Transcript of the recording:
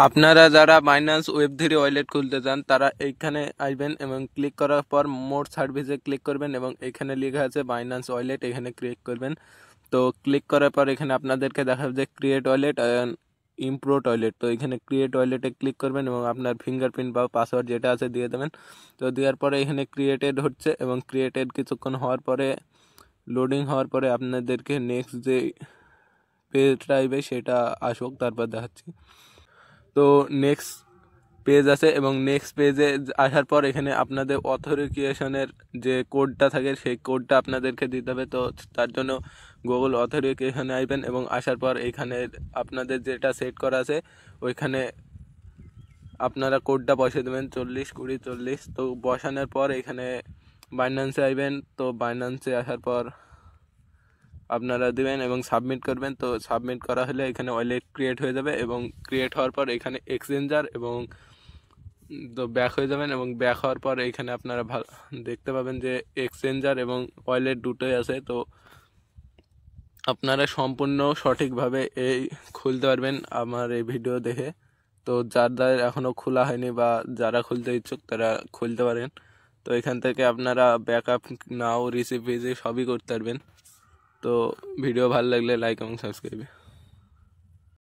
আপনারা যারা Binance ওয়েব3 wallet খুলতে চান তারা এইখানে আসবেন এবং ক্লিক করার পর মোর সার্ভিসে ক্লিক করবেন এবং এখানে লেখা আছে বাইন্যান্স ওয়ালেট, এখানে ক্লিক করবেন। তো ক্লিক করার পর এখানে আপনাদেরকে দেখাবে যে ক্রিয়েট ওয়ালেট ইমপ্রোট ওয়ালেট। তো এখানে ক্রিয়েট ওয়ালেটে ক্লিক করবেন এবং আপনার ফিঙ্গারপ্রিন্ট বা পাসওয়ার্ড যেটা আছে দিয়ে দেবেন। তো দেওয়ার পরে এখানে ক্রিয়েটেড হচ্ছে এবং ক্রিয়েটেড কিছুক্ষণ হওয়ার পরে লোডিং হওয়ার পরে আপনাদেরকে নেক্সট যে পেজ আসবে সেটা আসুক, তারপর দেখাচ্ছি। তো নেক্সট পেজ আছে এবং নেক্সট পেজে আসার পর এখানে আপনাদের অথেন্টিকেশনের যে কোডটা থাকে সেই কোডটা আপনাদেরকে দিতে হবে। তো তার জন্য গুগল অথেন্টিকেশনে আসবেন এবং আসার পর এখানে আপনাদের যেটা সেট করা আছে ওইখানে আপনারা কোডটা বসিয়ে দেবেন 40 20 40। তো বসানোর পর এখানে বাইন্যান্সে আসবেন। তো বাইন্যান্সে আসার পর আপনারা দেবেন এবং সাবমিট করবেন। তো সাবমিট করা হলে এখানে ওয়ালেট ক্রিয়েট হয়ে যাবে এবং ক্রিয়েট হওয়ার পর এখানে এক্সচেঞ্জার এবং তো ব্যাক হয়ে যাবেন এবং ব্যাক হওয়ার পর এখানে আপনারা দেখতে পাবেন যে এক্সচেঞ্জার এবং ওয়ালেট দুটোই আছে। তো আপনারা সম্পূর্ণ সঠিকভাবে এই খুলতে পারবেন আমার এই ভিডিও দেখে। তো যাদের এখনও খোলা হয়নি বা যারা খুলতে ইচ্ছুক তারা খুলতে পারেন। তো এখান থেকে আপনারা ব্যাকআপ নাও রিসিভ সবই করতে পারবেন। তো ভিডিও ভালো লাগলে লাইক এবং সাবস্ক্রাইব।